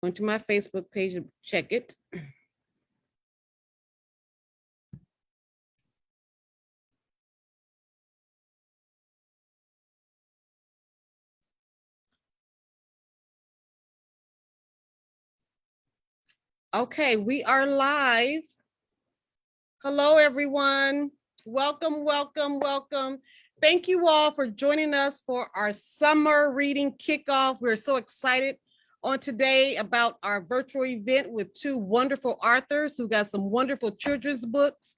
Go to my Facebook page and check it. Okay, we are live. Hello, everyone. Welcome, welcome, welcome. Thank you all for joining us for our summer reading kickoff. We're so excited on today about our virtual event with two wonderful authors who got some wonderful children's books.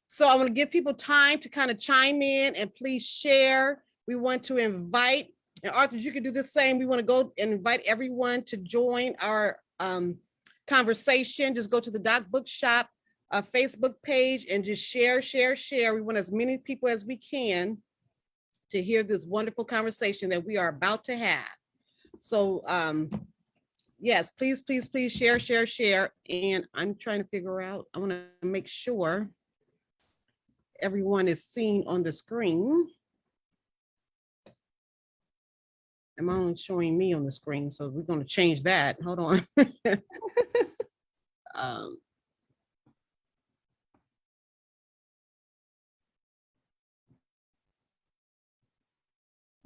So I want to give people time to kind of chime in and please share. We want to invite, and authors, you can do the same. We want to go and invite everyone to join our conversation. Just go to the Doc Bookshop Facebook page and just share. We want as many people as we can to hear this wonderful conversation that we are about to have. So yes, please share. And I'm trying to figure out, I want to make sure everyone is seen on the screen. I'm only showing me on the screen, so we're going to change that. Hold on.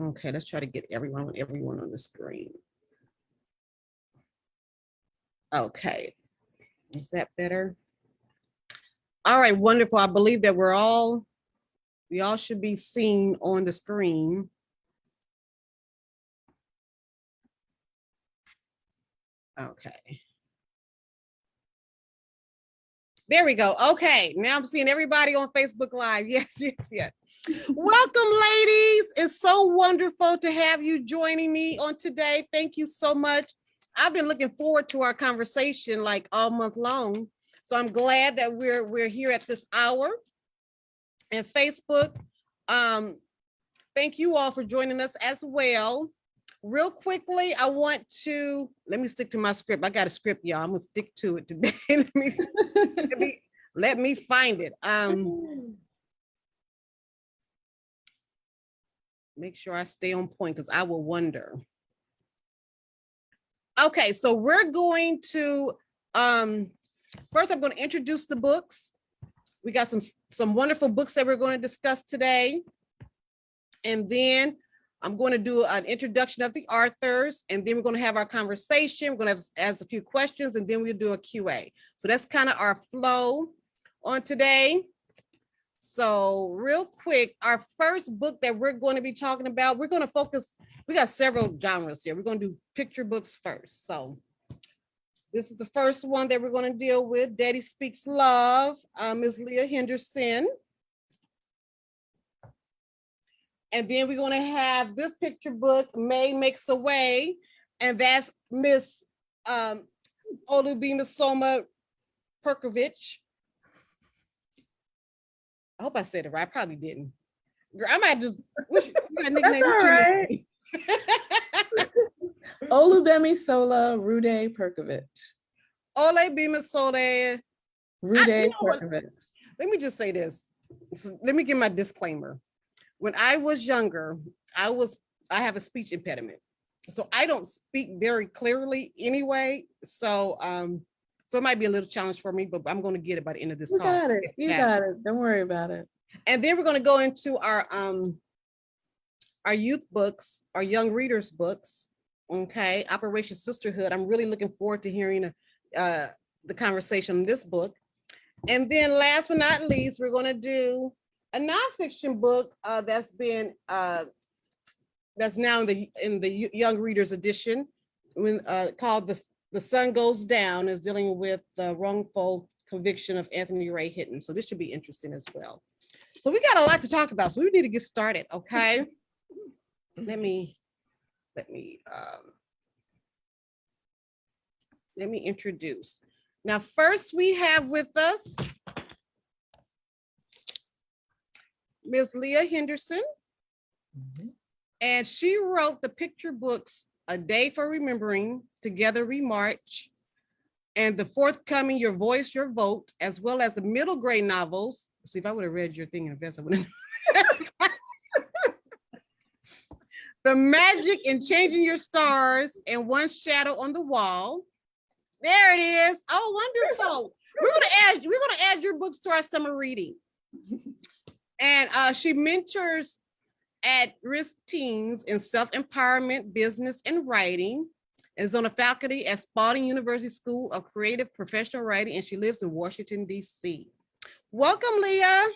Okay, let's try to get everyone on the screen. Okay, is that better? All right, wonderful. I believe that we all should be seen on the screen. Okay. There we go. Okay, now I'm seeing everybody on Facebook Live. Yes. Welcome, ladies. It's so wonderful to have you joining me on today. Thank you so much. I've been looking forward to our conversation like all month long. So I'm glad that we're here at this hour. And Facebook, thank you all for joining us as well. Real quickly, I want to, let me stick to my script. I got a script, y'all. I'm gonna stick to it today. let me find it. Make sure I stay on point because I will wonder. Okay, so we're going to, first I'm going to introduce the books. We got some wonderful books that we're going to discuss today. And then I'm going to do an introduction of the authors, and then we're going to have our conversation. We're going to ask a few questions, and then we'll do a QA. So that's kind of our flow on today. So real quick, our first book that we're going to be talking about, we're going to focus, we got several genres here. We're going to do picture books first. So this is the first one that we're going to deal with, Daddy Speaks Love, Ms. Leah Henderson. And then we're going to have this picture book, May Makes a Way, and that's Miss Olugbemisola Perkovich. I hope I said it right. I probably didn't. Girl, I might just wish you got a nickname. That's all right. Olugbemisola Rhuday-Perkovich. Olugbemisola Rhuday-Perkovich. Let me just say this. So let me give my disclaimer. When I was younger, I have a speech impediment. So I don't speak very clearly anyway. So so it might be a little challenge for me, but I'm going to get it by the end of this call. Got it. You got it. Don't worry about it. And then we're going to go into our youth books, our young readers books. Okay, Operation Sisterhood. I'm really looking forward to hearing the conversation on this book. And then last but not least, we're going to do a nonfiction book that's now in the young readers edition, called The Sun Goes Down, is dealing with the wrongful conviction of Anthony Ray Hinton. So this should be interesting as well. So we got a lot to talk about, so we need to get started. Okay, let me introduce. Now, first we have with us Ms. Leah Henderson, and she wrote the picture books A Day for Remembering, Together We March, and the forthcoming Your Voice, Your Vote, as well as the middle grade novels. See, if I would have read your thing in advance, I wouldn't. The Magic in Changing Your Stars and One Shadow on the Wall, There it is. Oh, wonderful. We're gonna add your books to our summer reading. And she mentors at-risk teens in self-empowerment, business, and writing, and is on the faculty at Spalding University School of Creative Professional Writing, and she lives in Washington, D.C. Welcome, Leah.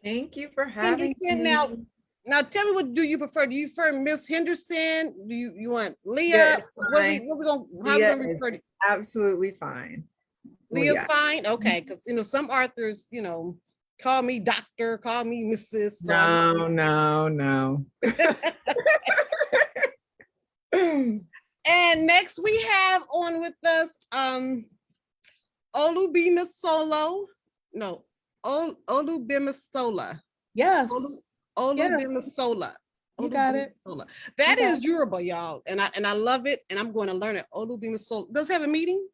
Thank you for having me. Now tell me, what do you prefer? Do you prefer Miss Henderson? Do you want Leah? What we gonna refer to? Absolutely fine. Leah's fine? Okay, because some authors, call me doctor, call me Mrs. So no. And next we have on with us Olugbemisola. No, Olugbemisola. Yes. Olugbemisola. You got it. That is Yoruba, y'all, and I love it, and I'm going to learn it. Olugbemisola. Does it have a meaning?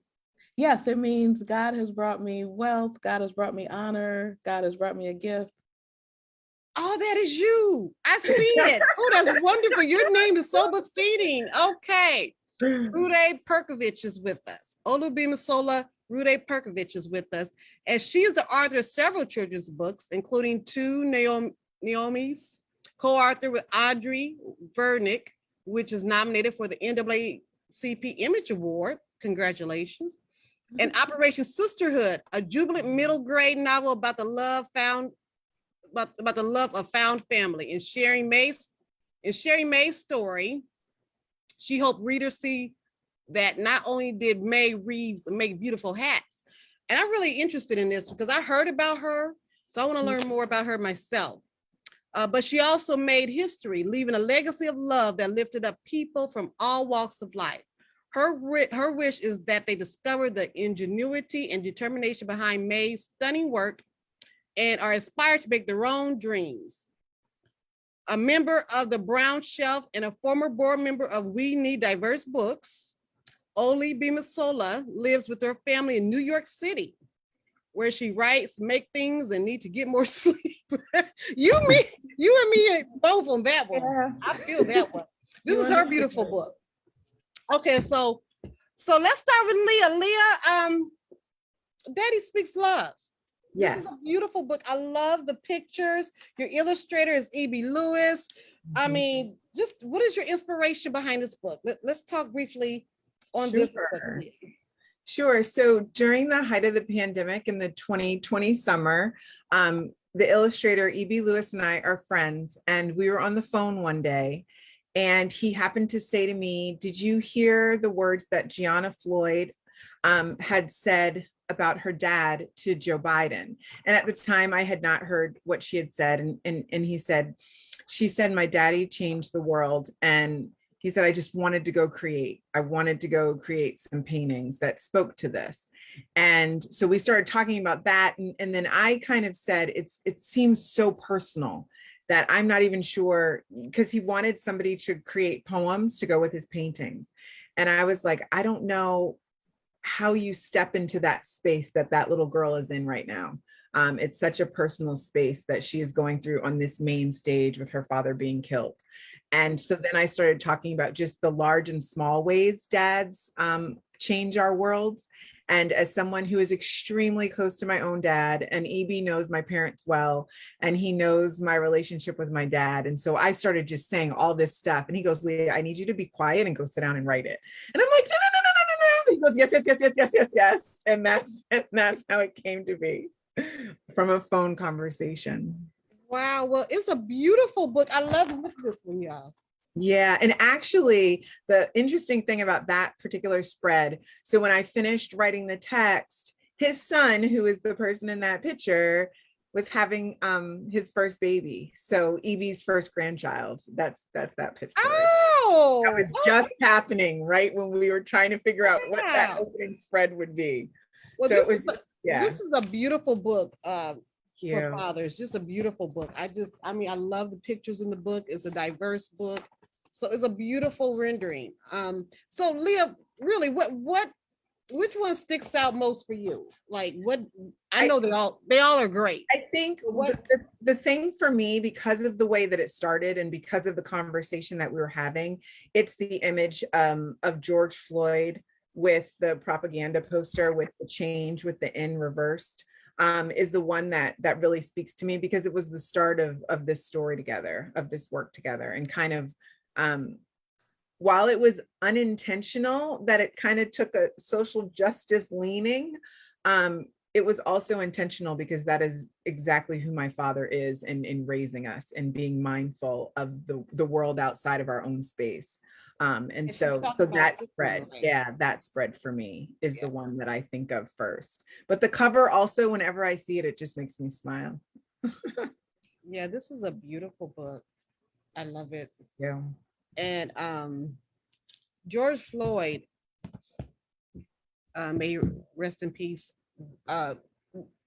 Yes, it means God has brought me wealth. God has brought me honor. God has brought me a gift. Oh, that is you. I see it. Oh, that's wonderful. Your name is so befitting. Okay. Rhuday-Perkovich is with us. Olugbemisola Rhuday-Perkovich is with us. And she is the author of several children's books, including two Naomi's, co-author with Audrey Vernick, which is nominated for the NAACP Image Award. Congratulations. And Operation Sisterhood, a jubilant middle grade novel about the love of found family. In sharing May's story, she hoped readers see that not only did May Reeves make beautiful hats, and I'm really interested in this because I heard about her, so I want to learn more about her myself. But she also made history, leaving a legacy of love that lifted up people from all walks of life. Her wish is that they discover the ingenuity and determination behind May's stunning work and are inspired to make their own dreams. A member of the Brown Shelf and a former board member of We Need Diverse Books, Olugbemisola lives with her family in New York City, where she writes, make things, and need to get more sleep. You and me both on that one. Yeah. I feel that one. This is her beautiful book. Okay, so let's start with Leah. Leah, Daddy Speaks Love. Yes. This is a beautiful book. I love the pictures. Your illustrator is E.B. Lewis. I mean, just what is your inspiration behind this book? Let's talk briefly on this book. Sure. So during the height of the pandemic in the 2020 summer, the illustrator E.B. Lewis and I are friends, and we were on the phone one day, and he happened to say to me, did you hear the words that Gianna Floyd had said about her dad to Joe Biden? And at the time I had not heard what she had said. And he said, she said, my daddy changed the world. And he said, I just wanted to go create. I wanted to go create some paintings that spoke to this. And so we started talking about that. And then I kind of said, it seems so personal that I'm not even sure, because he wanted somebody to create poems to go with his paintings. And I was like, I don't know how you step into that space that little girl is in right now. It's such a personal space that she is going through on this main stage with her father being killed. And so then I started talking about just the large and small ways dads change our worlds. And as someone who is extremely close to my own dad, and EB knows my parents well, and he knows my relationship with my dad. And so I started just saying all this stuff. And he goes, Leah, I need you to be quiet and go sit down and write it. And I'm like, no. He goes, yes. And that's how it came to be, from a phone conversation. Wow. Well, it's a beautiful book. I love to look at this one, y'all. Yeah. And actually, the interesting thing about that particular spread, so when I finished writing the text, his son, who is the person in that picture, was having his first baby. So EB's first grandchild. That's that picture. Oh, that was just happening right when we were trying to figure out what that opening spread would be. Well, so this is a beautiful book for fathers. Just a beautiful book. I love the pictures in the book. It's a diverse book. So it's a beautiful rendering. So Leah, really, which one sticks out most for you? Like what? I know they all are great. I think the thing for me, because of the way that it started and because of the conversation that we were having, it's the image of George Floyd with the propaganda poster with the change with the N reversed, is the one that really speaks to me, because it was the start of this story together, of this work together, and kind of while it was unintentional that it kind of took a social justice leaning, it was also intentional, because that is exactly who my father is in raising us and being mindful of the world outside of our own space. And so that spread, that spread for me is the one that I think of first. But the cover also, whenever I see it, it just makes me smile. Yeah, this is a beautiful book. I love it. Yeah. And George Floyd, may he rest in peace. That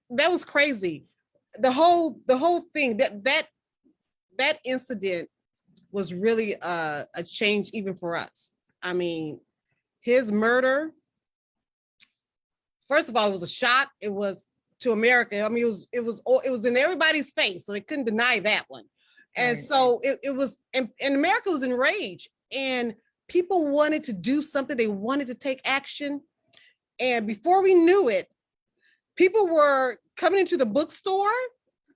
was crazy. The whole thing, that incident was really a change even for us. I mean, his murder, first of all, it was a shock. It was to America. I mean, it was in everybody's face, so they couldn't deny that one. And Right. so it was, and America was enraged, and people wanted to do something. They wanted to take action. And before we knew it, people were coming into the bookstore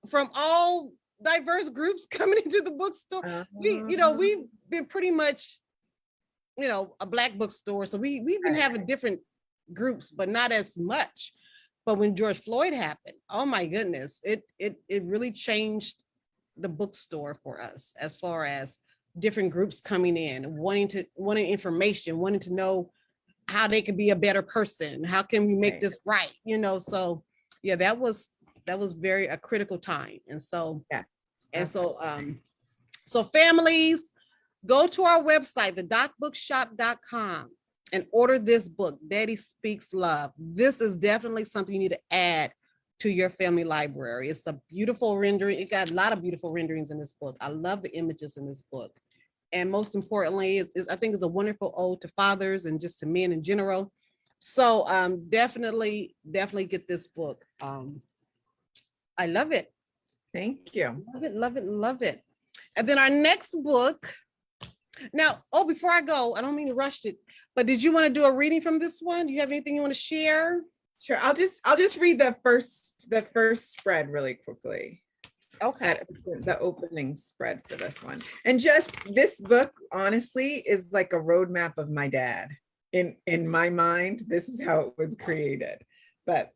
from all diverse groups coming into the bookstore. We've been pretty much, a Black bookstore. So we've been having different groups, but not as much. But when George Floyd happened, oh my goodness, it really changed the bookstore for us, as far as different groups coming in, wanting information, wanting to know how they could be a better person. How can we make this right? So yeah, that was very a critical time. And so, so families, go to our website, thedocbookshop.com, and order this book, Daddy Speaks Love. This is definitely something you need to add to your family library. It's a beautiful rendering. It got a lot of beautiful renderings in this book. I love the images in this book. And most importantly, I think it's a wonderful ode to fathers and just to men in general. So definitely get this book. I love it. Thank you. Love it. And then our next book. Now, before I go, I don't mean to rush it, but did you want to do a reading from this one? Do you have anything you want to share? Sure. I'll just read the first spread really quickly. Okay. The opening spread for this one. And just this book, honestly, is like a roadmap of my dad. In my mind, this is how it was created. But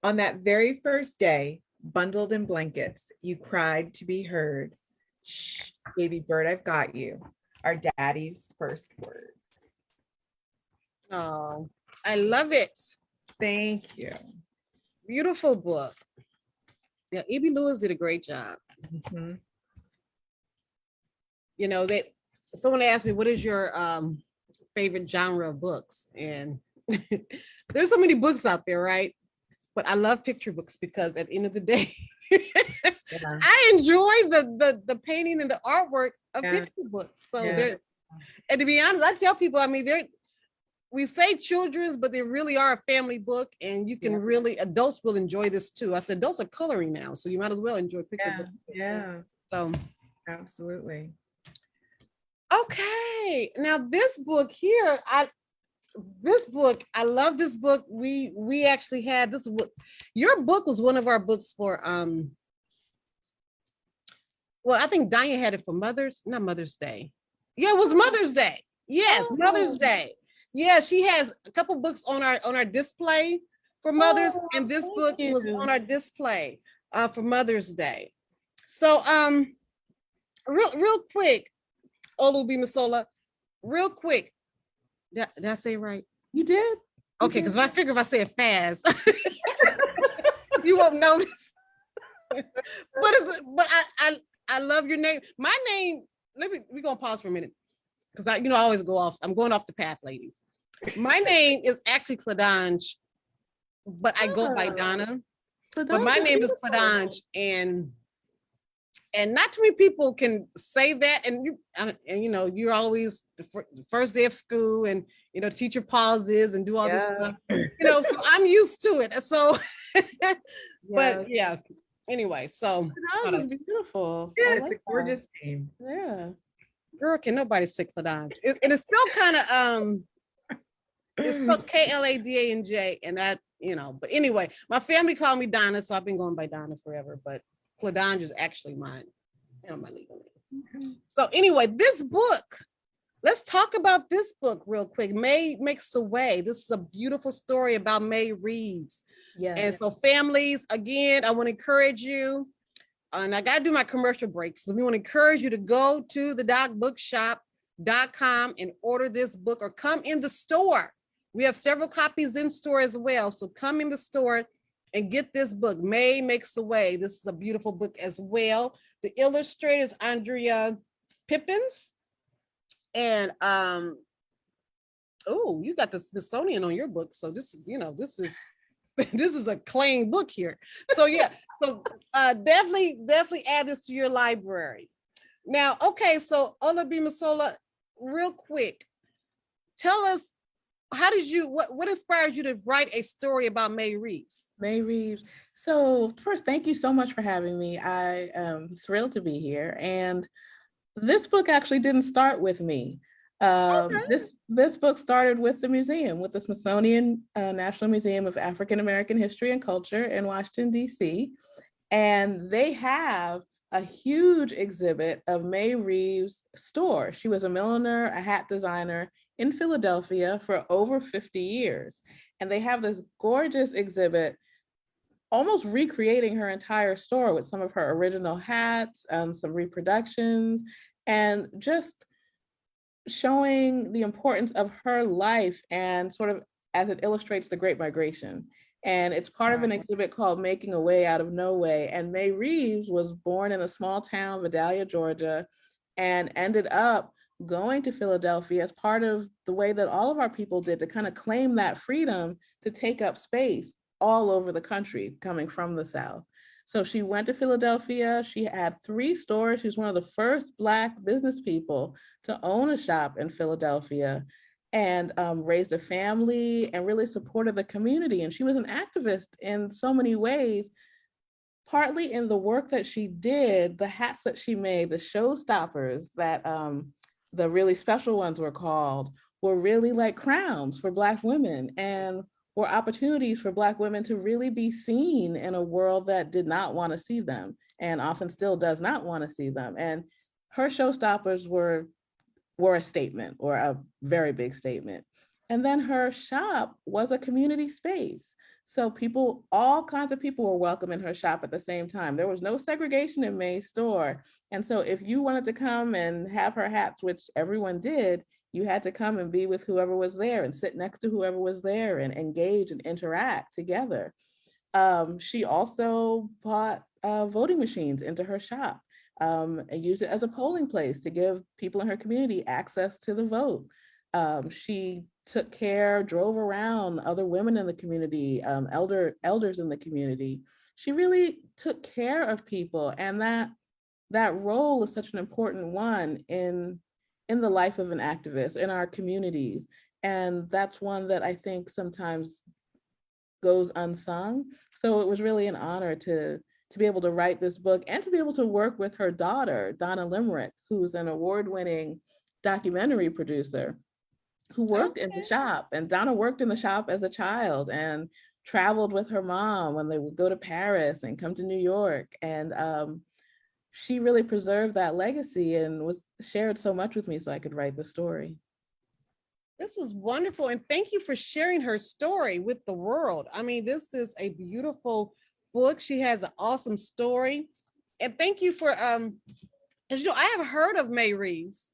on that very first day, bundled in blankets, you cried to be heard. Shh, baby bird, I've got you. Our daddy's first words. Oh, I love it. Thank you. Beautiful book. Yeah, E.B. Lewis did a great job. Mm-hmm. Someone asked me, what is your favorite genre of books? And there's so many books out there, right? But I love picture books, because at the end of the day, I enjoy the painting and the artwork of picture books. So and to be honest, I tell people, I mean, we say children's, but they really are a family book, and you can really, adults will enjoy this too. I said, adults are coloring now, so you might as well enjoy picture books. Yeah. So Absolutely. Okay, now this book here, I love this book. We actually had this book. Your book was one of our books for well, I think Diane had it for not Mother's Day. Yeah, it was Mother's Day. Yes, Mother's Day. Yeah, she has a couple books on our display for mothers, and this book was on our display for Mother's Day. So real quick, Olugbemisola, real quick. Did I say it right? You did. Okay, because I figure if I say it fast, you won't notice. But I love your name. My name, we're gonna pause for a minute, because I always go off. I'm going off the path, ladies. My name is actually Cladange, but I go by Donna. But my name is Cladange, and not too many people can say that. And you're always the first day of school, and teacher pauses and do all this stuff. So I'm used to it. So, but yeah. Anyway, so that was beautiful. Yeah, it's a gorgeous name. Yeah. Girl, can nobody say Cladange? And it's still kind of It's spelled Kladanj, and that, but anyway, my family called me Donna, so I've been going by Donna forever, but Kladanj is actually my legal name. So anyway, this book, let's talk about this book real quick. May Makes the Way. This is a beautiful story about May Reeves. Yes. And so families, again, I want to encourage you, and I got to do my commercial breaks. So we want to encourage you to go to the docbookshop.com and order this book, or come in the store. We have several copies in store as well. So come in the store and get this book, May Makes the Way. This is a beautiful book as well. The illustrator is Andrea Pippins. And oh, you got the Smithsonian on your book. So this is, this is a claimed book here. So yeah, so definitely add this to your library. Now, okay, so Olugbemisola, real quick, tell us, what inspired you to write a story about May Reeves? May Reeves. So first, thank you so much for having me. I am thrilled to be here. And this book actually didn't start with me. This book started with the museum, with the Smithsonian National Museum of African American History and Culture in Washington, D.C. And they have a huge exhibit of May Reeves' store. She was a milliner, a hat designer in Philadelphia for over 50 years. And they have this gorgeous exhibit almost recreating her entire store with some of her original hats, some reproductions, and just showing the importance of her life, and sort of as it illustrates the Great Migration. And it's part of an exhibit called Making a Way Out of No Way. And May Reeves was born in a small town, Vidalia, Georgia, and ended up going to Philadelphia as part of the way that all of our people did to kind of claim that freedom to take up space all over the country coming from the South. So she went to Philadelphia. She had 3 stores. She was one of the first Black business people to own a shop in Philadelphia, and raised a family and really supported the community. And she was an activist in so many ways, partly in the work that she did, the hats that she made, the showstoppers that the really special ones were called, were really like crowns for Black women, and were opportunities for Black women to really be seen in a world that did not want to see them, and often still does not want to see them. And her showstoppers were a statement, or a very big statement. And then her shop was a community space. So people, all kinds of people were welcome in her shop at the same time. There was no segregation in May's store. And so if you wanted to come and have her hats, which everyone did, you had to come and be with whoever was there and sit next to whoever was there and engage and interact together. She also bought voting machines into her shop and used it as a polling place to give people in her community access to the vote. She took care, drove around other women in the community, elders in the community. She really took care of people, and that role is such an important one in the life of an activist in our communities. And that's one that I think sometimes goes unsung. So it was really an honor to be able to write this book, and to be able to work with her daughter, Donna Limerick, who's an award-winning documentary producer, who worked in the shop. And Donna worked in the shop as a child and traveled with her mom when they would go to Paris and come to New York. And she really preserved that legacy and was shared so much with me so I could write the story. This is wonderful. And thank you for sharing her story with the world. I mean, this is a beautiful book. She has an awesome story. And thank you for, as you know, I have heard of May Reeves,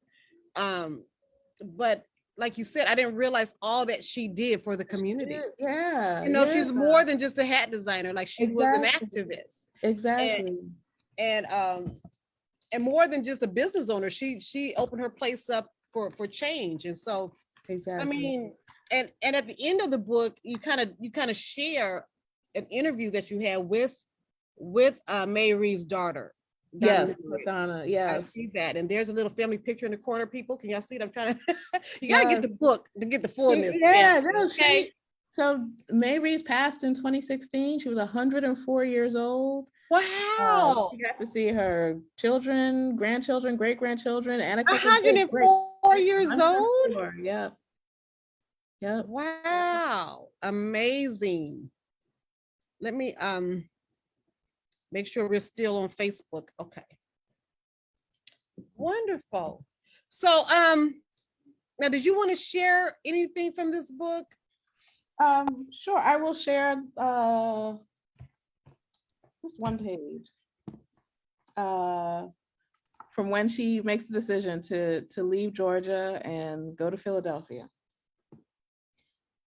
but like you said, I didn't realize all that she did for the community. Yeah. She's more than just a hat designer. Like she was an activist. Exactly. And more than just a business owner, she opened her place up for change. And so, exactly. I mean, and at the end of the book, you kind of share an interview that you had with May Reeves' daughter. Yes, Donna, yes. I see that. And there's a little family picture in the corner, people. Can y'all see it? I'm trying to, you got to get the book to get the fullness. Yeah, no, okay. So May Reeves passed in 2016. She was 104 years old. Wow. She got to see her children, grandchildren, great-grandchildren, and 104 years old? Yeah. Yep. Wow, amazing. Let me make sure we're still on Facebook. Okay. Wonderful. So now did you want to share anything from this book? Sure, I will share just one page. From when she makes the decision to leave Georgia and go to Philadelphia.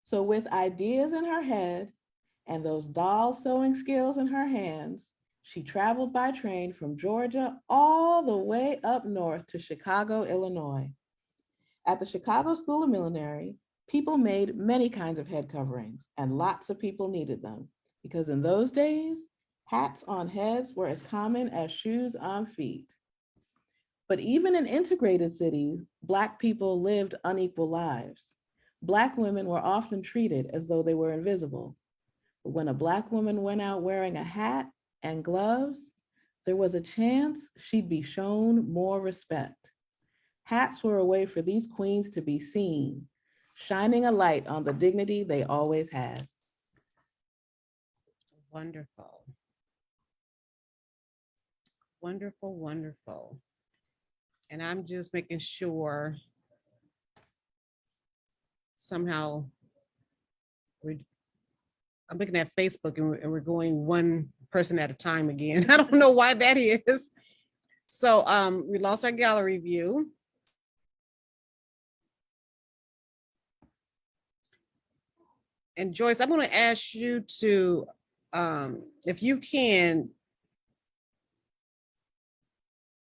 So with ideas in her head and those doll sewing skills in her hands, she traveled by train from Georgia all the way up north to Chicago, Illinois. At the Chicago School of Millinery, people made many kinds of head coverings, and lots of people needed them, because in those days, hats on heads were as common as shoes on feet. But even in integrated cities, Black people lived unequal lives. Black women were often treated as though they were invisible. But when a Black woman went out wearing a hat and gloves, there was a chance she'd be shown more respect. Hats were a way for these queens to be seen, shining a light on the dignity they always had. Wonderful. Wonderful, wonderful. And I'm just making sure somehow I'm looking at Facebook and we're going one person at a time again. I don't know why that is. So we lost our gallery view. And Joyce, I'm going to ask you to, if you can,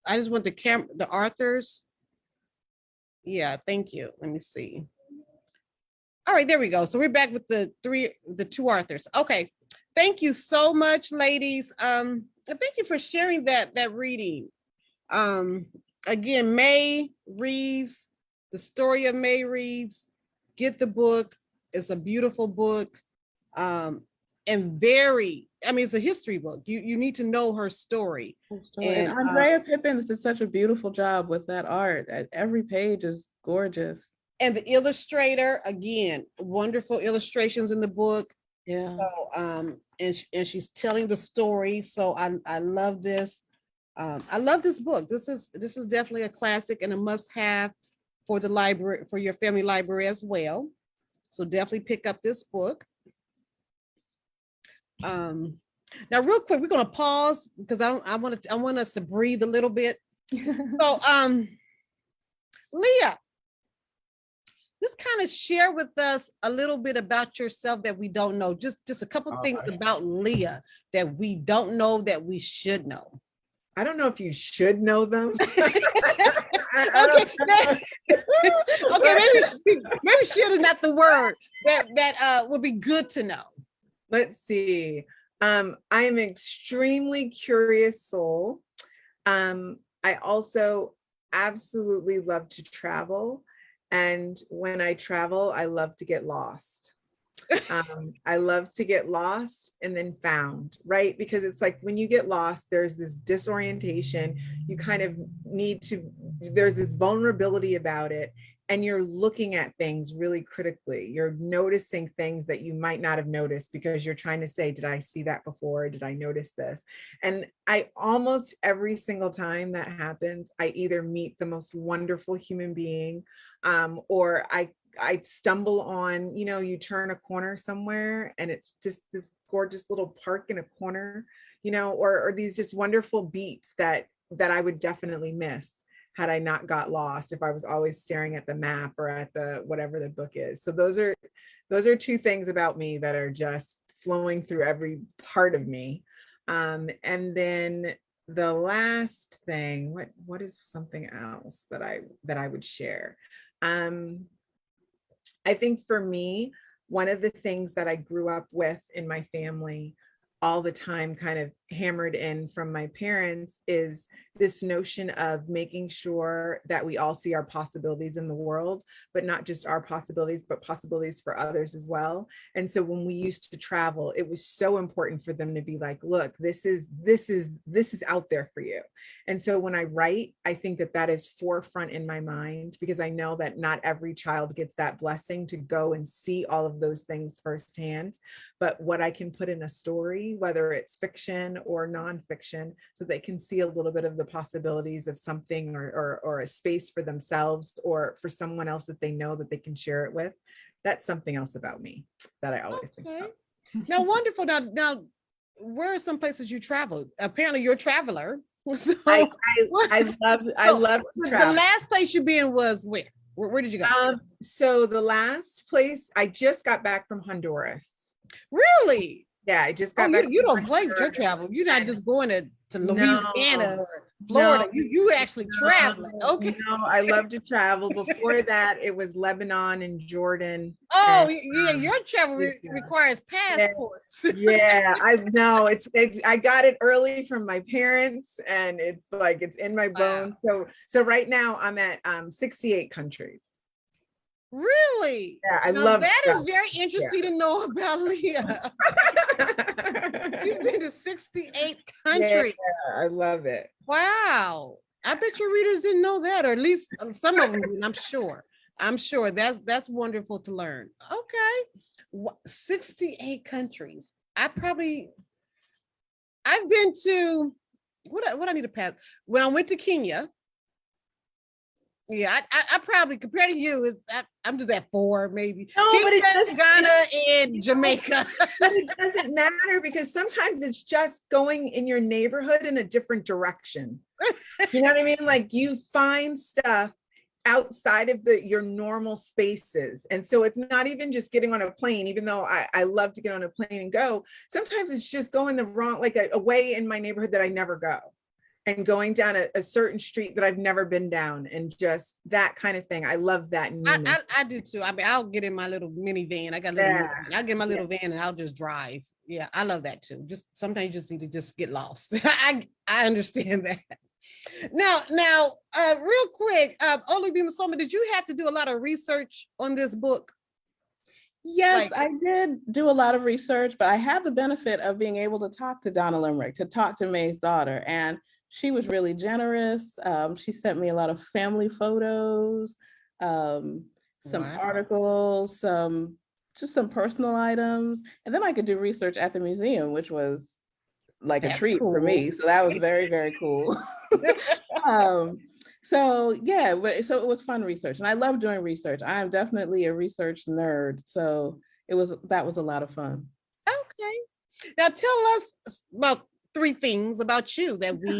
I just want the authors. Yeah, thank you. Let me see. All right, there we go. So we're back with the two authors. Okay, thank you so much, ladies. And thank you for sharing that reading. Again, May Reeves, The Story of May Reeves. Get the book. It's a beautiful book. And it's a history book. You need to know her story. And Andrea Pippins did such a beautiful job with that art. Every page is gorgeous. And the illustrator, again, wonderful illustrations in the book. Yeah. So and she's telling the story. So I love this. I love this book. This is definitely a classic and a must-have for the library, for your family library as well. So definitely pick up this book. Now real quick, we're gonna pause because I want us to breathe a little bit. So Leah, just kind of share with us a little bit about yourself that we don't know. Just a couple things about Leah that we don't know that we should know. I don't know if you should know them. Okay, maybe should is not the word that would be good to know. Let's see. I am an extremely curious soul. I also absolutely love to travel. And when I travel, I love to get lost. I love to get lost and then found, right? Because it's like when you get lost, there's this disorientation. You kind of there's this vulnerability about it. And you're looking at things really critically. You're noticing things that you might not have noticed because you're trying to say, did I see that before? Did I notice this? And I almost every single time that happens, I either meet the most wonderful human being or I stumble on, you turn a corner somewhere and it's just this gorgeous little park in a corner, or these just wonderful beats that I would definitely miss had I not got lost, if I was always staring at the map or at the whatever the book is. So those are two things about me that are just flowing through every part of me. And then the last thing, what is something else that I would share? I think for me, one of the things that I grew up with in my family all the time kind of hammered in from my parents is this notion of making sure that we all see our possibilities in the world, but not just our possibilities, but possibilities for others as well. And so when we used to travel, it was so important for them to be like, look, this is out there for you. And so when I write, I think that that is forefront in my mind, because I know that not every child gets that blessing to go and see all of those things firsthand. But what I can put in a story, whether it's fiction or nonfiction, so they can see a little bit of the possibilities of something, or a space for themselves or for someone else that they know that they can share it with. That's something else about me that I always think about. Now, wonderful. Now, where are some places you traveled? Apparently, you're a traveler. So, I love to travel. The last place you've been was where? Where did you go? So the last place, I just got back from Honduras. Really? Yeah, I just got back. You don't play with your travel. You're not just going to Louisiana or Florida. No, you actually traveling. Okay. No, I love to travel. Before that, it was Lebanon and Jordan. Oh, and, yeah, your travel requires passports. Yeah, I know. I got it early from my parents, and it's like it's in my bones. So right now I'm at 68 countries. Really? Yeah, I love that. Is very interesting to know about Leah. She's been to 68 countries. Yeah, I love it. Wow. I bet your readers didn't know that, or at least some of them didn't, I'm sure. That's wonderful to learn. Okay. 68 countries. I've been to what I need to pass. When I went to Kenya, yeah, I probably, compared to you, I'm just at 4 maybe. No, Kenya, but Ghana, and Jamaica. But it doesn't matter, because sometimes it's just going in your neighborhood in a different direction. You know what I mean? Like, you find stuff outside of your normal spaces. And so it's not even just getting on a plane, even though I love to get on a plane and go. Sometimes it's just going the wrong, like a way in my neighborhood that I never go, and going down a certain street that I've never been down, and just that kind of thing. I love that. I do too. I mean, I'll get in my little minivan. I got a little minivan. I'll get my little van and I'll just drive. Yeah, I love that too. Just sometimes you just need to just get lost. I understand that. Now, real quick, Olugbemisola, did you have to do a lot of research on this book? Yes, I did do a lot of research, but I had the benefit of being able to talk to Donna Limerick, to talk to May's daughter, and she was really generous. She sent me a lot of family photos, some articles, just some personal items. And then I could do research at the museum, which was like a treat for me. So that was very, very cool. So it was fun research, and I love doing research. I am definitely a research nerd. So that was a lot of fun. Okay. Now tell us about 3 things about you that we,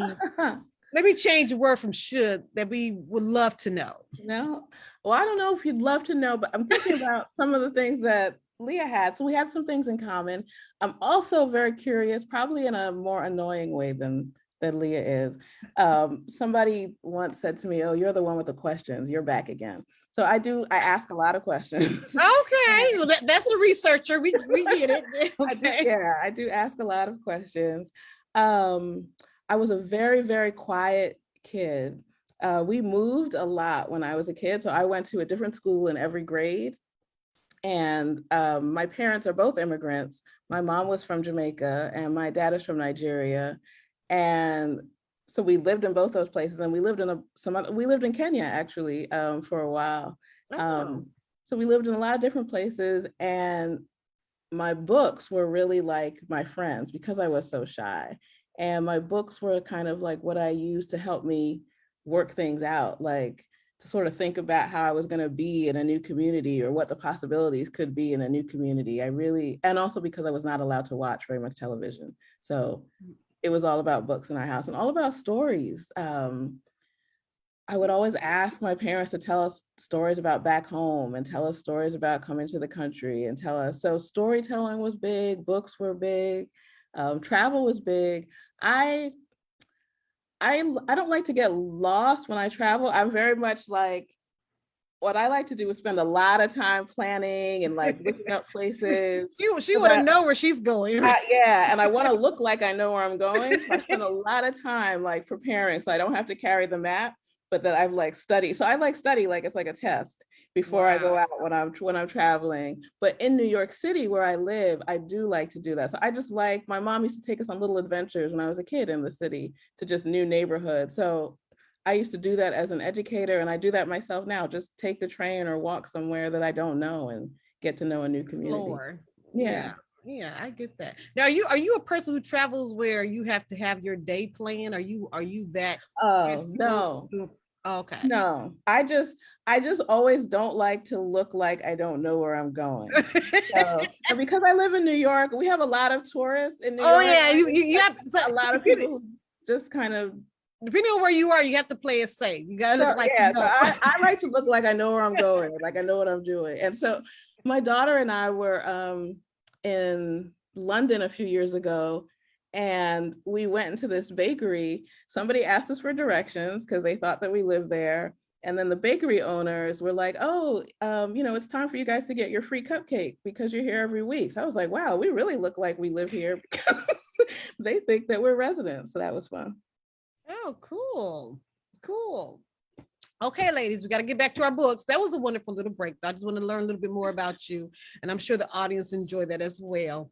let me change the word from should, that we would love to know. No, well, I don't know if you'd love to know, but I'm thinking about some of the things that Leah had. So we had some things in common. I'm also very curious, probably in a more annoying way than Leah is. Somebody once said to me, "Oh, you're the one with the questions. You're back again." So I ask a lot of questions. Okay, well, that's the researcher. We get it. Okay. I do ask a lot of questions. I was a very, very quiet kid. We moved a lot when I was a kid. So I went to a different school in every grade. And my parents are both immigrants. My mom was from Jamaica and my dad is from Nigeria. And so we lived in both those places, and we lived in Kenya actually for a while. So we lived in a lot of different places, and my books were really like my friends because I was so shy. And my books were kind of like what I used to help me work things out, like to sort of think about how I was going to be in a new community, or what the possibilities could be in a new community. And also because I was not allowed to watch very much television. So it was all about books in our house and all about stories. I would always ask my parents to tell us stories about back home and tell us stories about coming to the country and tell us. So storytelling was big, books were big, travel was big. I don't like to get lost when I travel. I'm very much like, what I like to do is spend a lot of time planning and like looking up places. She want to know where she's going. Yeah, and I want to look like I know where I'm going. So I spend a lot of time like preparing so I don't have to carry the map, but that I've like studied. So I like study like it's like a test before I go out when I'm traveling. But in New York City where I live, I do like to do that. So I just like, my mom used to take us on little adventures when I was a kid in the city to just new neighborhoods. So I used to do that as an educator, and I do that myself now. Just take the train or walk somewhere that I don't know and get to know a new community. Explore. Yeah. Yeah, I get that. Now, are you a person who travels where you have to have your day planned? Are you that? Oh, no. Okay. No, I just always don't like to look like I don't know where I'm going. So, and because I live in New York, we have a lot of tourists in New York. Oh yeah, you have a lot of people who just kind of, depending on where you are, you have to play it safe. You gotta look like, yeah. So I like to look like I know where I'm going, like I know what I'm doing. And so my daughter and I were in London a few years ago, and we went into this bakery. Somebody asked us for directions because they thought that we lived there. And then the bakery owners were like, oh, it's time for you guys to get your free cupcake because you're here every week. So I was like, wow, we really look like we live here because they think that we're residents. So that was fun. Oh, cool. Okay, ladies, we got to get back to our books. That was a wonderful little break. I just want to learn a little bit more about you, and I'm sure the audience enjoyed that as well.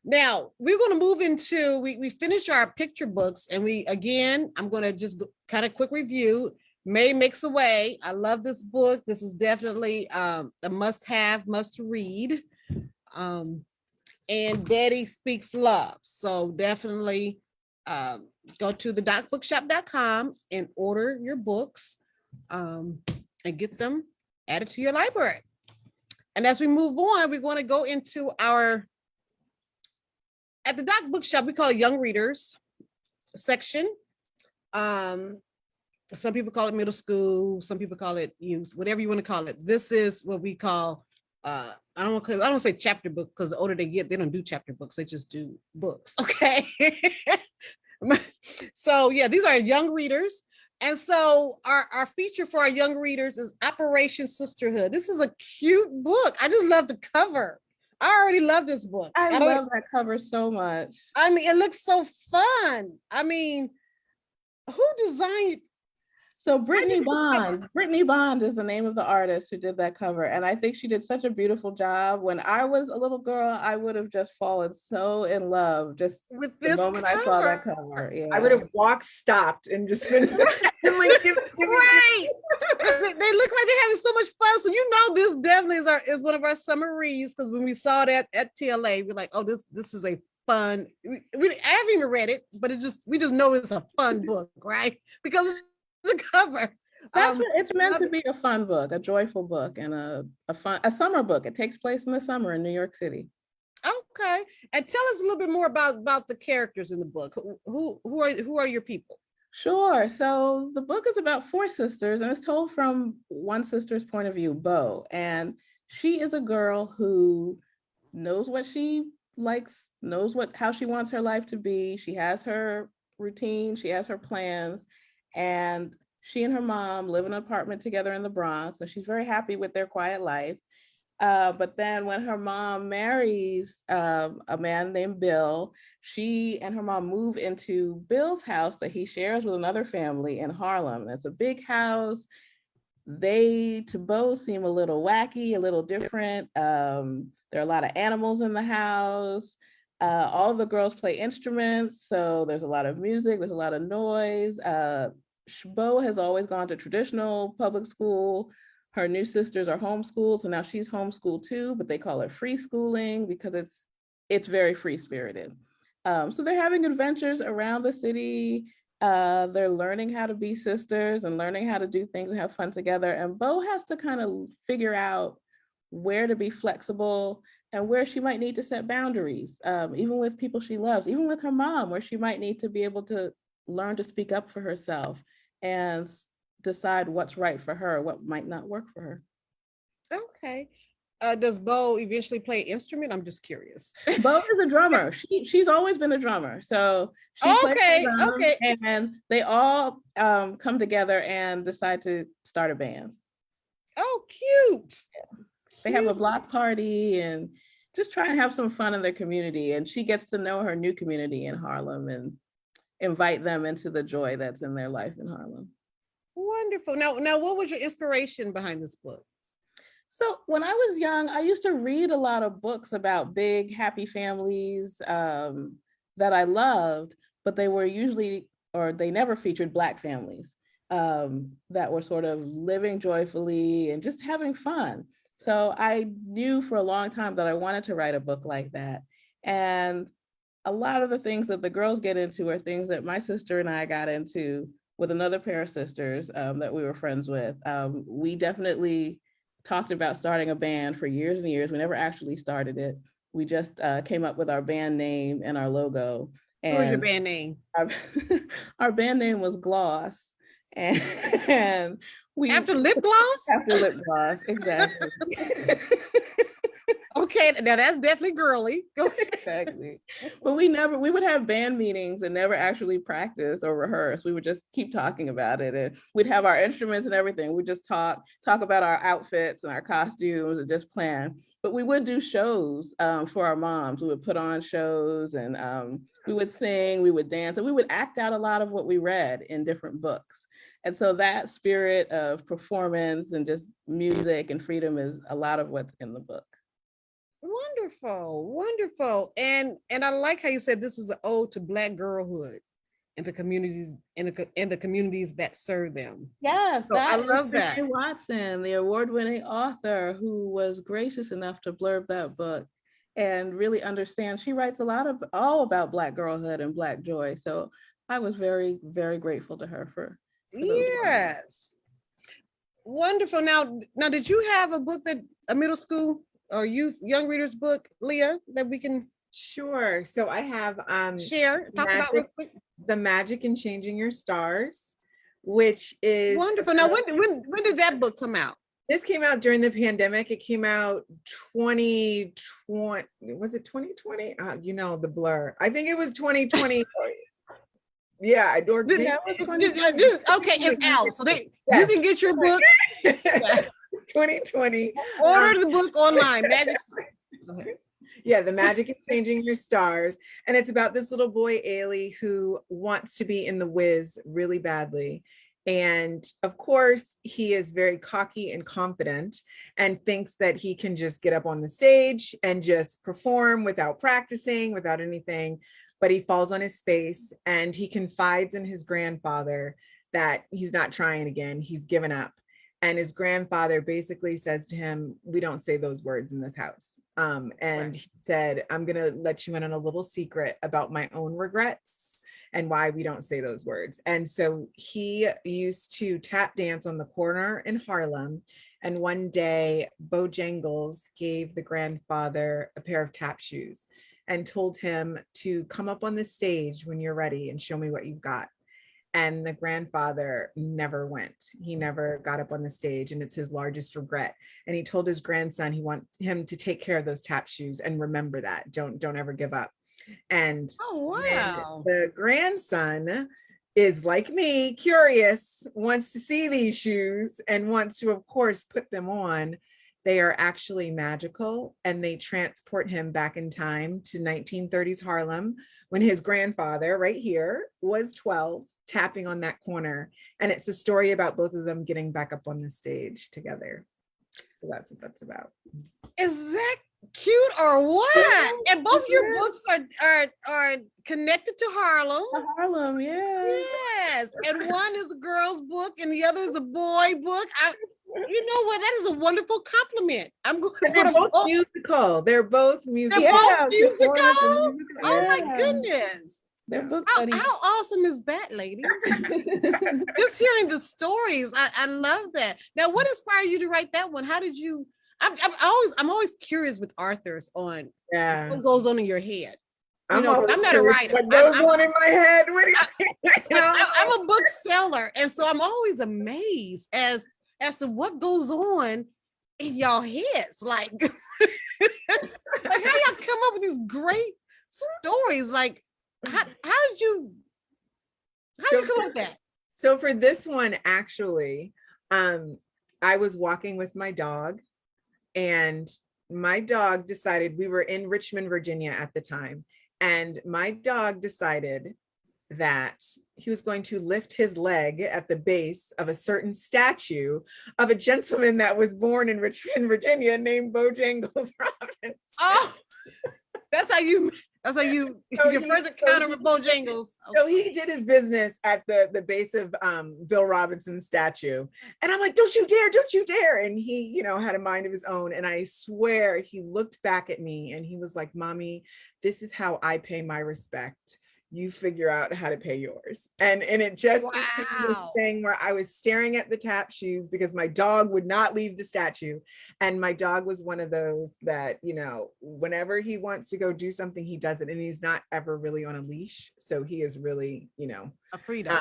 Now, we're going to move into, we finished our picture books, and I'm going to just kind of quick review. May Makes a Way. I love this book. This is definitely a must-have, must-read. And Daddy Speaks Love. So definitely go to the docbookshop.com and order your books and get them added to your library. And as we move on, we're going to go into at the Doc Bookshop, we call it Young Readers section. Some people call it middle school, some people call it youth, whatever you want to call it. This is what we call, I don't say chapter book, because the older they get, they don't do chapter books, they just do books, okay? So yeah, these are young readers. And so our feature for our young readers is Operation Sisterhood. This is a cute book. I just love the cover. I already love this book. I love that cover so much. I mean, it looks so fun. I mean, who designed? So Brittany Bond is the name of the artist who did that cover. And I think she did such a beautiful job. When I was a little girl, I would have just fallen so in love just with this the moment cover. I saw that cover. Yeah. I would have stopped and just been right. They look like they're having so much fun. So this definitely is one of our summer reads, because when we saw that at TLA, we're like, oh, this is a fun. I haven't even read it, but we just know it's a fun book, right? Because the cover. That's what it's meant to be, a fun book, a joyful book, and a summer book. It takes place in the summer in New York City. Okay. And tell us a little bit more about the characters in the book. Who are your people? Sure. So the book is about 4 sisters, and it's told from one sister's point of view, Bo. And she is a girl who knows what she likes, knows how she wants her life to be. She has her routine, she has her plans. And she and her mom live in an apartment together in the Bronx, and she's very happy with their quiet life. But then when her mom marries a man named Bill, she and her mom move into Bill's house that he shares with another family in Harlem. And it's a big house. They, to Bo, seem a little wacky, a little different. There are a lot of animals in the house. All of the girls play instruments, so there's a lot of music, there's a lot of noise. Bo has always gone to traditional public school. Her new sisters are homeschooled, so now she's homeschooled too, but they call it free schooling because it's very free-spirited. So they're having adventures around the city. They're learning how to be sisters and learning how to do things and have fun together. And Bo has to kind of figure out where to be flexible and where she might need to set boundaries, even with people she loves, even with her mom, where she might need to be able to learn to speak up for herself and decide what's right for her, what might not work for her. Okay. Does Bo eventually play instrument? I'm just curious. Bo is a drummer. She's always been a drummer. So she plays drums, and they all come together and decide to start a band. Oh, cute. They have a block party and just try and have some fun in their community. And she gets to know her new community in Harlem and invite them into the joy that's in their life in Harlem. Wonderful. Now, what was your inspiration behind this book? So when I was young, I used to read a lot of books about big, happy families that I loved, but they were usually, or they never featured Black families that were sort of living joyfully and just having fun. So I knew for a long time that I wanted to write a book like that. And a lot of the things that the girls get into are things that my sister and I got into with another pair of sisters that we were friends with. We definitely talked about starting a band for years and years. We never actually started it. We just came up with our band name and our logo. And what was your band name? Our band name was Gloss. And we After lip gloss? After lip gloss, exactly. Okay, now that's definitely girly. Go ahead. Exactly. But we would have band meetings and never actually practice or rehearse. We would just keep talking about it. And we'd have our instruments and everything. We'd just talk about our outfits and our costumes and just plan. But we would do shows for our moms. We would put on shows and we would sing, we would dance, and we would act out a lot of what we read in different books. And so that spirit of performance and just music and freedom is a lot of what's in the book. Wonderful. And I like how you said this is an ode to Black girlhood and the communities in the communities that serve them. Yes, so I love that. Jay Watson, the award-winning author who was gracious enough to blurb that book and really understand. She writes all about Black girlhood and Black joy. So I was very, very grateful to her for yes. Words. Wonderful. Now, did you have a book that a middle school or young readers book, Leah, that we can? Sure. So I have share, talk about real quick. The Magic in Changing Your Stars, which is wonderful. Now, when did that book come out? This came out during the pandemic. It came out 2020. Was it 2020? The blur. I think it was 2020. Yeah, I do. Okay, it's out. So you can get your book. 2020. Order the book online. Magic. Yeah, The Magic of Changing Your Stars. And it's about this little boy, Ailey, who wants to be in the Wiz really badly. And of course, he is very cocky and confident and thinks that he can just get up on the stage and just perform without practicing, without anything. But he falls on his face and he confides in his grandfather that he's not trying again. He's given up. And his grandfather basically says to him, we don't say those words in this house. And he said, I'm going to let you in on a little secret about my own regrets and why we don't say those words. And so he used to tap dance on the corner in Harlem. And one day, Bojangles gave the grandfather a pair of tap shoes and told him to come up on the stage when you're ready and show me what you've got. And the grandfather never went. He never got up on the stage, and it's his largest regret. And he told his grandson he wants him to take care of those tap shoes and remember that. Don't ever give up. And the grandson is like me, curious, wants to see these shoes and wants to, of course, put them on. They are actually magical, and they transport him back in time to 1930s Harlem when his grandfather, right here, was 12, tapping on that corner. And it's a story about both of them getting back up on the stage together. So that's what that's about. Is that cute or what? And both your books are connected to Harlem. Harlem, yeah. Yes. And one is a girl's book and the other is a boy book. You know what? That is a wonderful compliment. I'm going to They're both musical. They're both musical. They're both musical. Oh my goodness. How awesome is that, lady? Just hearing the stories, I love that. Now, what inspired you to write that one? How did you? I'm always curious with authors on what goes on in your head. I'm not a writer. What goes on in my head? I'm a bookseller, and so I'm always amazed as to what goes on in y'all heads. Like how y'all come up with these great stories? Like how did you come up with that? So for this one, actually, I was walking with my dog, and my dog decided, we were in Richmond, Virginia at the time, and my dog decided that he was going to lift his leg at the base of a certain statue of a gentleman that was born in Richmond, Virginia, named Bojangles Robinson. Oh, that's how you your first encounter with Bojangles. So he did his business at the base of Bill Robinson's statue. And I'm like, don't you dare, don't you dare. And he, had a mind of his own. And I swear he looked back at me and he was like, Mommy, this is how I pay my respect. You figure out how to pay yours. And it just became this thing where I was staring at the tap shoes because my dog would not leave the statue. And my dog was one of those that, whenever he wants to go do something, he does it. And he's not ever really on a leash. So he is really, a freedom.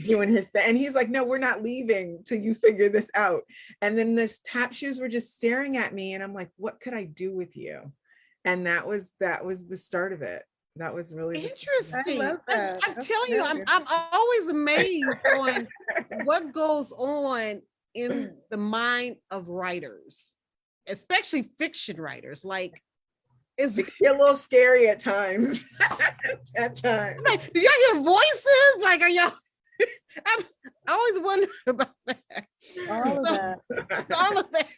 Doing his thing. And he's like, no, we're not leaving till you figure this out. And then the tap shoes were just staring at me. And I'm like, what could I do with you? And that was the start of it. That was really interesting. I'm telling you, I'm always amazed on what goes on in the mind of writers, especially fiction writers. Like, it's a little scary at times. At times. Like, do y'all hear voices? Like, are y'all? I always wonder about that. All of that.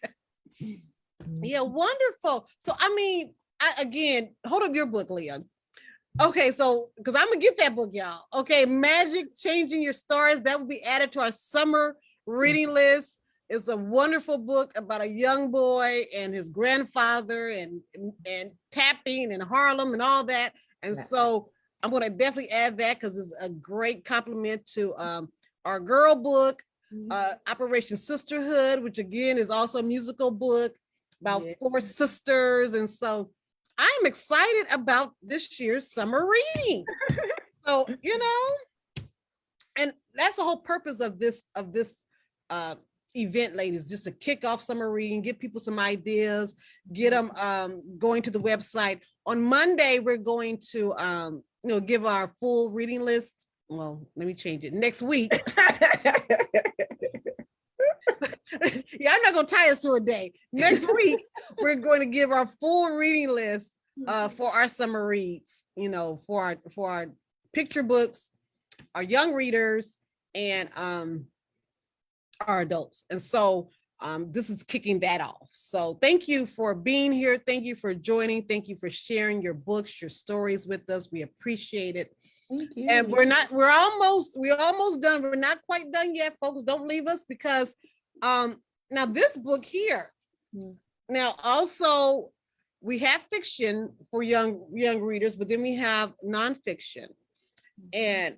Yeah, wonderful. So, again, hold up your book, Leah. Okay, so because I'm gonna get that book, y'all. Okay, Magic Changing Your Stars, that will be added to our summer reading list. It's a wonderful book about a young boy and his grandfather and tapping and Harlem and all that. And so I'm gonna definitely add that because it's a great compliment to our girl book, Operation Sisterhood, which again is also a musical book about 4 sisters. And so I'm excited about this year's summer reading. So, and that's the whole purpose of this event, ladies, just to kick off summer reading, get people some ideas, get them going to the website. On Monday, we're going to give our full reading list. Well, let me change it. Next week. Yeah, I'm not gonna tie us to a day. Next week, we're going to give our full reading list for our summer reads, for our picture books, our young readers, and our adults. And so this is kicking that off. So thank you for being here. Thank you for joining. Thank you for sharing your books, your stories with us. We appreciate it. Thank you. And we're almost done. We're not quite done yet, folks. Don't leave us because now this book here. Now also we have fiction for young readers, but then we have nonfiction. And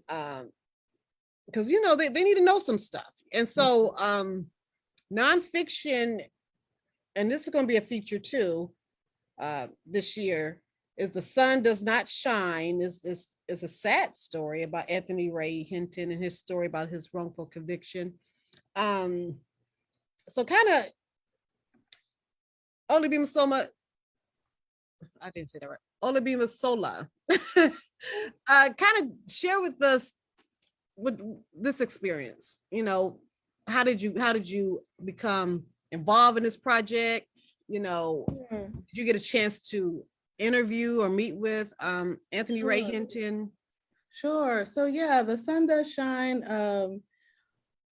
because they need to know some stuff. And so nonfiction, and this is going to be a feature too this year, is The Sun Does Not Shine. Is a sad story about Anthony Ray Hinton and his story about his wrongful conviction. So kind of Olugbemisola, I didn't say that right. Olugbemisola, kind of share with us with this experience. How did you become involved in this project? Did you get a chance to interview or meet with Anthony Ray Hinton? Sure. So yeah, The Sun Does Shine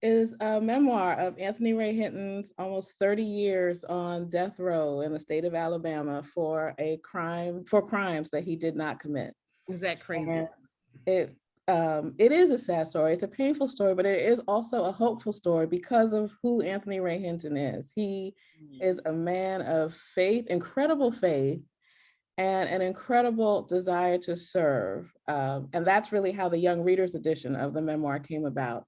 is a memoir of Anthony Ray Hinton's almost 30 years on death row in the state of Alabama for crimes that he did not commit. Is that crazy? And it is a sad story. It's a painful story, but it is also a hopeful story because of who Anthony Ray Hinton is. He is a man of faith, incredible faith, and an incredible desire to serve. And that's really how the Young Readers edition of the memoir came about.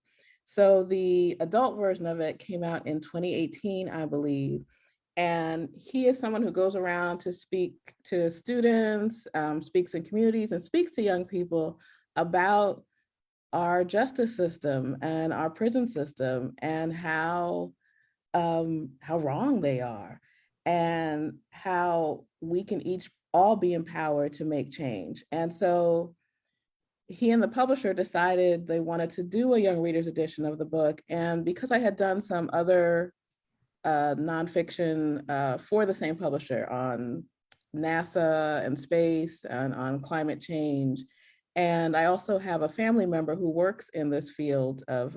So the adult version of it came out in 2018, I believe. And he is someone who goes around to speak to students, speaks in communities, and speaks to young people about our justice system and our prison system and how wrong they are and how we can all be empowered to make change. And so he and the publisher decided they wanted to do a Young Readers edition of the book. And because I had done some other nonfiction for the same publisher on NASA and space and on climate change. And I also have a family member who works in this field of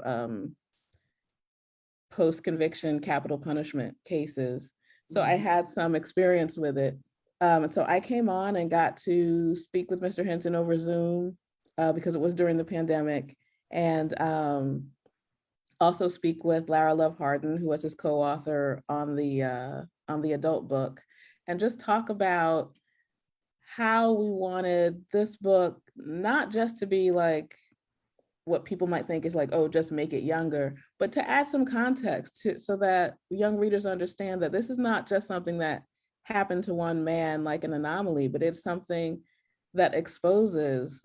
post-conviction capital punishment cases. So I had some experience with it. And so I came on and got to speak with Mr. Hinton over Zoom because it was during the pandemic. And also speak with Lara Love Harden, who was his co-author on the adult book, and just talk about how we wanted this book not just to be like what people might think is like, oh, just make it younger, but to add some context so that young readers understand that this is not just something that happened to one man like an anomaly, but it's something that exposes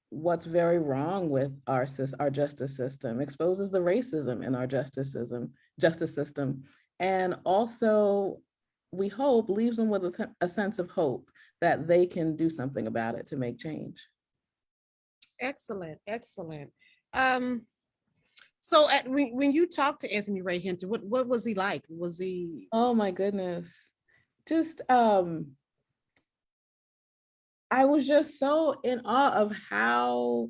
what's very wrong with our justice system, exposes the racism in our justice system, and also, we hope, leaves them with a sense of hope that they can do something about it to make change. Excellent, excellent. So when you talked to Anthony Ray Hinton, what was he like? Was he? Oh my goodness, just I was just so in awe of how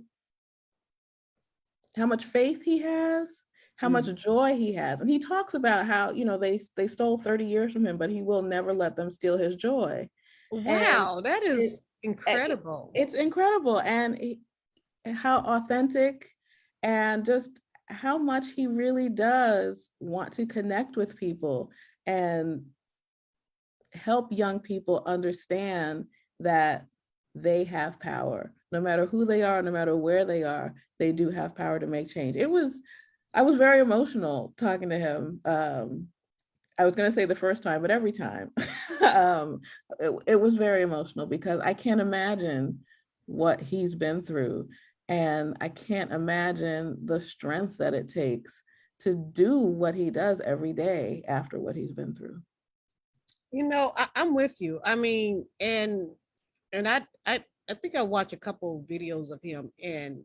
much faith he has, how much joy he has. And he talks about how, you know, they stole 30 years from him, but he will never let them steal his joy. Wow, and that is incredible. It's incredible. And how authentic and just how much he really does want to connect with people and help young people understand that they have power. No matter who they are, no matter where they are, they do have power to make change. I was very emotional talking to him. I was going to say the first time, but every time. It was very emotional because I can't imagine what he's been through. And I can't imagine the strength that it takes to do what he does every day after what he's been through. You know, I'm with you. I mean, and I think I watched a couple of videos of him and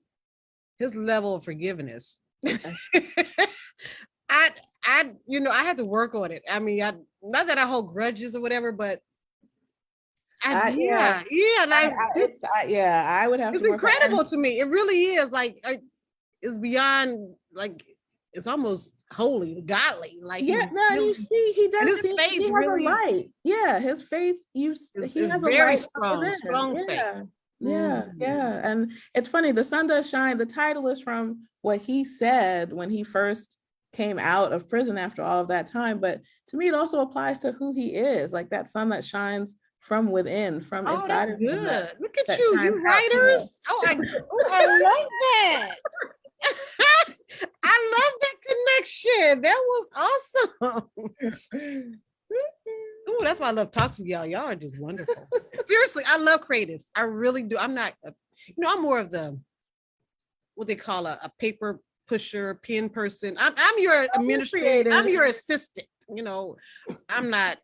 his level of forgiveness. I had to work on it. I mean, not that I hold grudges or whatever, but I would have. It's incredible to me. It really is. Like, it's beyond, like, it's almost holy, godly. Like, yeah, no, really, you see, he does. His faith he really, has a light. Yeah, his faith. He has a very light strong faith. Yeah. And it's funny. The sun does shine. The title is from what he said when he first came out of prison after all of that time. But to me, it also applies to who he is. Like that sun that shines from within, from inside of him. Look at you writers. I love that. I love that connection. That was awesome. Oh, that's why I love talking to y'all. Y'all are just wonderful. Seriously, I love creatives. I really do. I'm not, I'm more of the, what they call a paper pusher, pen person. I'm your administrator. I'm your assistant. I'm not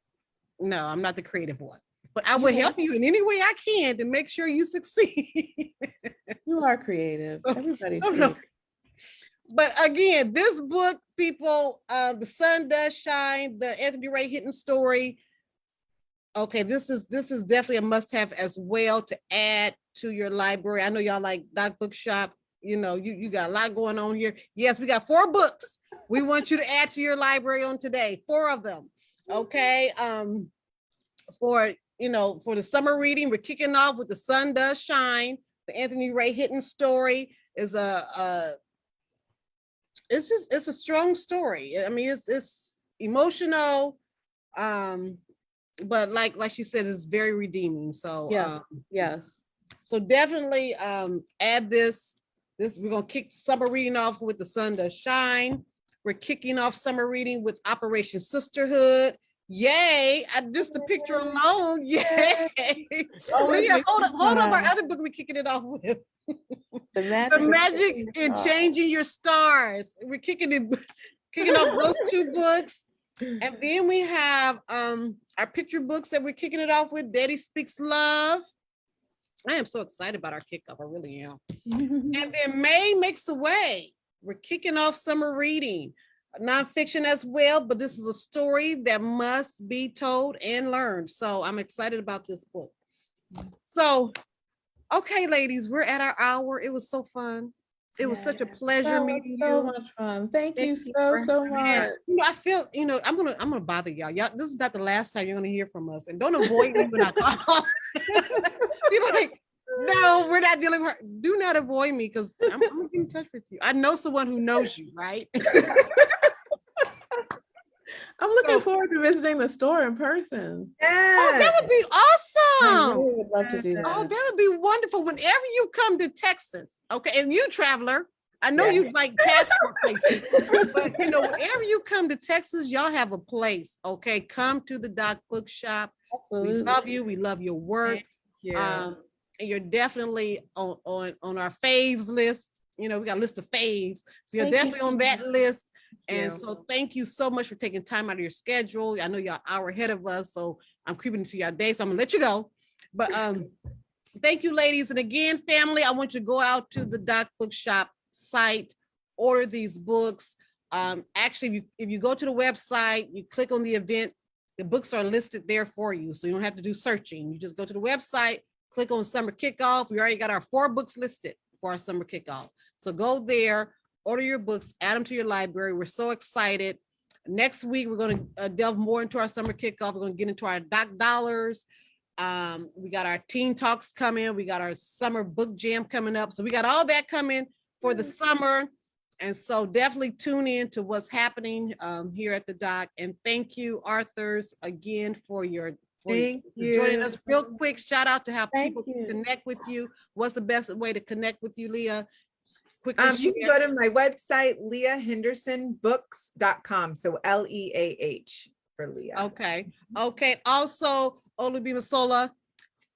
the creative one. But I will help you in any way I can to make sure you succeed. You are creative. Everybody's creative. But again, this book, people, The Sun Does Shine, the Anthony Ray Hinton story. Okay, this is definitely a must-have as well to add to your library. I know y'all like Doc Bookshop. You got a lot going on here. Yes, we got 4 books we want you to add to your library on today. 4 of them. Okay. For the summer reading, we're kicking off with The Sun Does Shine. The Anthony Ray Hinton story is it's a strong story. I mean, it's emotional, but like she said, it's very redeeming. So yes. So definitely add this. We're gonna kick summer reading off with The Sun Does Shine. We're kicking off summer reading with Operation Sisterhood. Yay! Just the picture alone. Yay! Leah, hold up. Our other book we're kicking it off with. The Magic in Changing Your Stars. We're kicking off those 2 books. And then we have our picture books that we're kicking it off with. Daddy Speaks Love. I am so excited about our kickoff. I really am. And then May Makes a Way. We're kicking off summer reading. nonfiction as well, but this is a story that must be told and learned. So I'm excited about this book. So, okay, ladies, we're at our hour. It was so fun. It was such a pleasure That was meeting so you. much fun. Thank you Thank you so for much. And, I feel, I'm gonna bother y'all. Y'all, this is not the last time you're gonna hear from us. And don't avoid me when I call. Be like, no, we're not dealing with her. Do not avoid me because I'm gonna get in touch with you. I know someone who knows you, right? I'm looking So- forward to visiting the store in person. Oh, Yeah. that would be I awesome. really would love to do that. Oh, that would be wonderful. Whenever you come to Texas, okay, and you traveler, I know Yeah. you like passport places, but whenever you come to Texas, y'all have a place. Okay, come to the Doc Bookshop. Absolutely. We love you. We love your work. Thank you. And you're definitely on our faves list. We got a list of faves, so you're Thank you definitely so on that much. list. Thank And you. so thank you so much for taking time out of your schedule. I know you're an hour ahead of us, so I'm creeping into your day, so I'm gonna let you go. But thank you, ladies. And again, family, I want you to go out to the Doc Bookshop site, order these books. Actually, if you go to the website, you click on the event, the books are listed there for you. So you don't have to do searching. You just go to the website, click on Summer Kickoff. We already got our 4 books listed for our Summer Kickoff. So go there, order your books, add them to your library. We're so excited. Next week, we're going to delve more into our Summer Kickoff. We're going to get into our Doc Dollars. We got our Teen Talks coming. We got our Summer Book Jam coming up. So we got all that coming for the summer. And so definitely tune in to what's happening here at the Doc. And thank you, Arthurs, again for Thank you. joining us. Real quick, shout out to how Thank people you. can connect with you. What's the best way to connect with you, Leah? Quickly You can share. go to my website, leahhendersonbooks.com. So Leah for Leah. Okay. Also, Olugbemisola,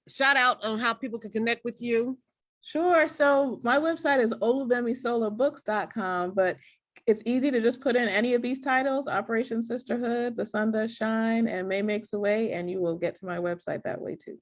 shout out on how people can connect with you. Sure. So my website is Olugbemisolabooks.com, but it's easy to just put in any of these titles: Operation Sisterhood, The Sun Does Shine, and May Makes a Way, and you will get to my website that way too.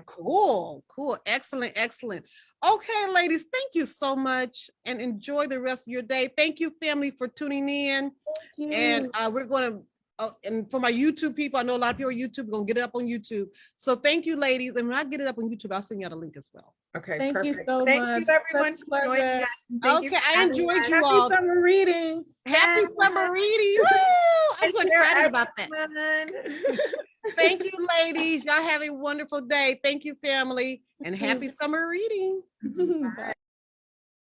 Cool. Excellent. Okay, ladies, thank you so much and enjoy the rest of your day. Thank you, family, for tuning in. Thank you. And we're going to, and for my YouTube people, I know a lot of people are YouTube, we're going to get it up on YouTube. So thank you, ladies. And when I get it up on YouTube, I'll send you out a link as well. Okay. Thank you perfect. so Thank much. you, everyone, Such a for joining pleasure. us. And thank you Okay, for I having enjoyed us. you Happy all. summer reading. Happy Yeah. summer reading. Woo! I'm so Take care, excited about that. everyone. Thank you, ladies. Y'all have a wonderful day. Thank you, family. And happy summer reading. Bye.